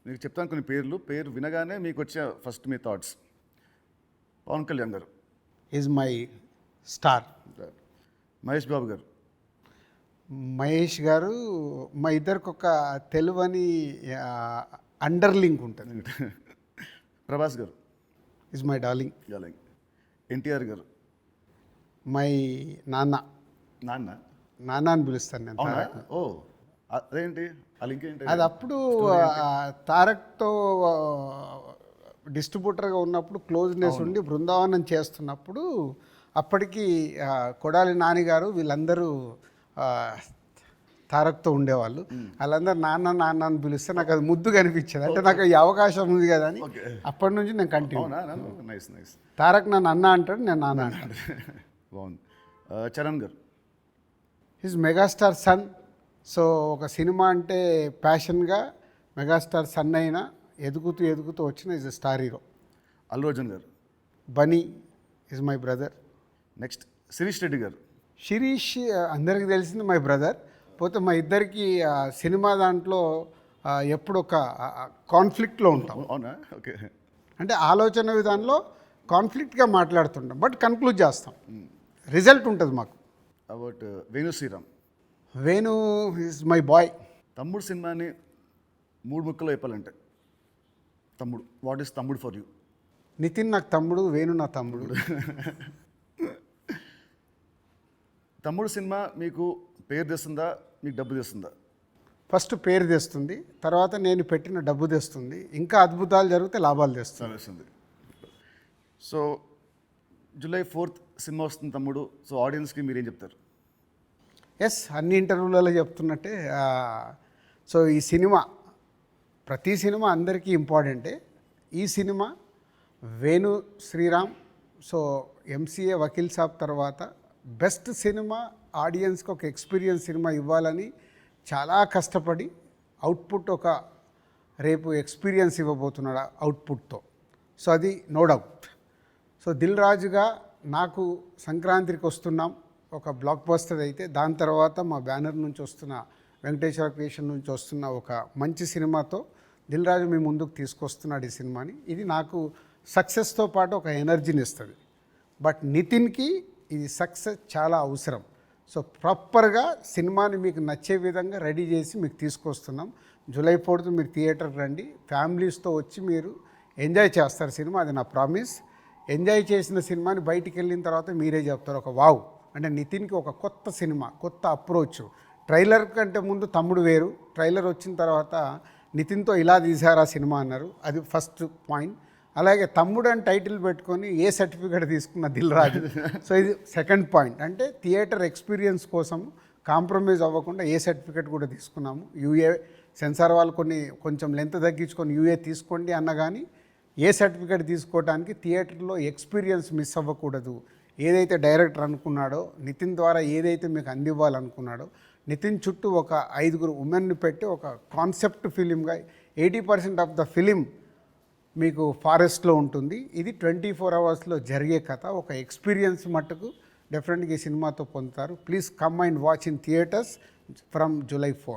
మీకు చెప్తాను కొన్ని పేరు వినగానే మీకు వచ్చే ఫస్ట్ మీ థాట్స్. పవన్ కళ్యాణ్ గారు, is my star. Mahesh Babu గారు, మహేష్ గారు మా ఇద్దరికి ఒక తెలువని అండర్లింక్ ఉంటుంది. ప్రభాస్ గారు, ఈజ్ మై డార్లింగ్. ఎన్టీఆర్ గారు, మై నాన్న. నాన్న నాన్న అని పిలుస్తాను నేను. అవునా? ఓ అదేంటి ఆ లింక్ ఏంటి? అది అప్పుడు తారక్తో డిస్ట్రిబ్యూటర్గా ఉన్నప్పుడు క్లోజ్నెస్ ఉండి బృందావనం చేస్తున్నప్పుడు అప్పటికి కొడాలి నాని గారు వీళ్ళందరూ తారక్తో ఉండేవాళ్ళు. వాళ్ళందరూ నాన్న నాన్న అని పిలిస్తే నాకు అది ముద్దుగా అనిపించేది. అంటే నాకు ఈ అవకాశం ఉంది కదా అని అప్పటి నుంచి నేను కంటిన్యూ. నైస్. తారక్ నన్ను అన్న అంటాడు, నేను నాన్న అంటాడు. బాగుంది. చరణ్ గారు, హిజ్ మెగాస్టార్ సన్. సో ఒక సినిమా అంటే ప్యాషన్గా మెగాస్టార్ సన్ అయినా ఎదుగుతూ వచ్చిన is a star hero. Allu Arjun గారు, Bunny is my brother. Next Shirish Reddy గారు. శిరీష్ అందరికీ తెలిసింది మై బ్రదర్. పోతే మా ఇద్దరికి సినిమా దాంట్లో ఎప్పుడు ఒక కాన్ఫ్లిక్ట్లో ఉంటాం. అవునా? ఓకే. అంటే ఆలోచన విధానంలో కాన్ఫ్లిక్ట్గా మాట్లాడుతుంటాం, బట్ కన్క్లూడ్ చేస్తాం. రిజల్ట్ ఉంటుంది మాకు. About Venu Sriram. Venu is my boy. Thammudu సినిమాని 3 ముక్కలో చెప్పాలంటే Thammudu, what is Thammudu for you? Nithin నాకు తమ్ముడు, వేణు నా తమ్ముడు. తమ్ముడు సినిమా మీకు పేరు తెస్తుందా, మీకు డబ్బు తెస్తుందా? ఫస్ట్ పేరు తెస్తుంది, తర్వాత నేను పెట్టిన డబ్బు తెస్తుంది, ఇంకా అద్భుతాలు జరిగితే లాభాలు తెస్తుంది. సో July 4th సినిమా వస్తుంది తమ్ముడు. సో ఆడియన్స్కి మీరేం చెప్తారు? ఎస్, అన్ని ఇంటర్వ్యూలలో చెప్తున్నట్టే. సో ఈ సినిమా, ప్రతి సినిమా అందరికీ ఇంపార్టెంటే. ఈ సినిమా వేణు శ్రీరామ్, సో ఎంసీఏ వకీల్ సాబ్ తర్వాత బెస్ట్ సినిమా, ఆడియన్స్కి ఒక ఎక్స్పీరియన్స్ సినిమా ఇవ్వాలని చాలా కష్టపడి అవుట్పుట్ ఒక రేపు ఎక్స్పీరియన్స్ ఇవ్వబోతున్నాడు అవుట్పుట్తో. సో అది నో డౌట్. సో దిల్ రాజుగా నాకు సంక్రాంతికి వస్తున్నాం ఒక బ్లాక్ బస్టర్ అయితే, దాని తర్వాత మా బ్యానర్ నుంచి వస్తున్న వెంకటేశ్వర క్రియేషన్ నుంచి వస్తున్న ఒక మంచి సినిమాతో దిల్ రాజు మీ ముందుకు తీసుకొస్తున్నాడు ఈ సినిమాని. ఇది నాకు సక్సెస్తో పాటు ఒక ఎనర్జీని ఇస్తుంది. బట్ నితిన్కి ఇది సక్సెస్ చాలా అవసరం. సో ప్రాపర్గా సినిమాని మీకు నచ్చే విధంగా రెడీ చేసి మీకు తీసుకొస్తున్నాం. July 4th మీరు థియేటర్కి రండి, ఫ్యామిలీస్తో వచ్చి మీరు ఎంజాయ్ చేస్తారు సినిమా, అది నా ప్రామిస్. ఎంజాయ్ చేసిన సినిమాని బయటికి వెళ్ళిన తర్వాత మీరే చెప్తారు ఒక వావ్, అంటే నితిన్కి ఒక కొత్త సినిమా, కొత్త అప్రోచ్. ట్రైలర్ కంటే ముందు తమ్ముడు వేరు, ట్రైలర్ వచ్చిన తర్వాత నితిన్తో ఇలా తీశారా సినిమా అన్నారు, అది ఫస్ట్ పాయింట్. అలాగే తమ్ముడు అని టైటిల్ పెట్టుకొని ఏ సర్టిఫికేట్ తీసుకున్న దిల్ రాజు. సో ఇది సెకండ్ పాయింట్. అంటే థియేటర్ ఎక్స్పీరియన్స్ కోసం కాంప్రమైజ్ అవ్వకుండా ఏ సర్టిఫికేట్ కూడా తీసుకున్నాము. యూఏ సెన్సార్ వాళ్ళు కొంచెం లెంత్ తగ్గించుకొని యూఏ తీసుకోండి అన్న కానీ ఏ సర్టిఫికేట్ తీసుకోవడానికి థియేటర్లో ఎక్స్పీరియన్స్ మిస్ అవ్వకూడదు. ఏదైతే డైరెక్టర్ అనుకున్నాడో, నితిన్ ద్వారా ఏదైతే మీకు అందివ్వాలనుకున్నాడో, నితిన్ చుట్టూ ఒక 5 ఉమెన్ని పెట్టి ఒక కాన్సెప్ట్ ఫిలింగా 80% ఆఫ్ ద ఫిలిం మీకు ఫారెస్ట్లో ఉంటుంది. ఇది 24 అవర్స్లో జరిగే కథ. ఒక ఎక్స్పీరియన్స్ మట్టుకు డెఫినెట్గా ఈ సినిమాతో పొందుతారు. Please come and watch in theatres from July 4th.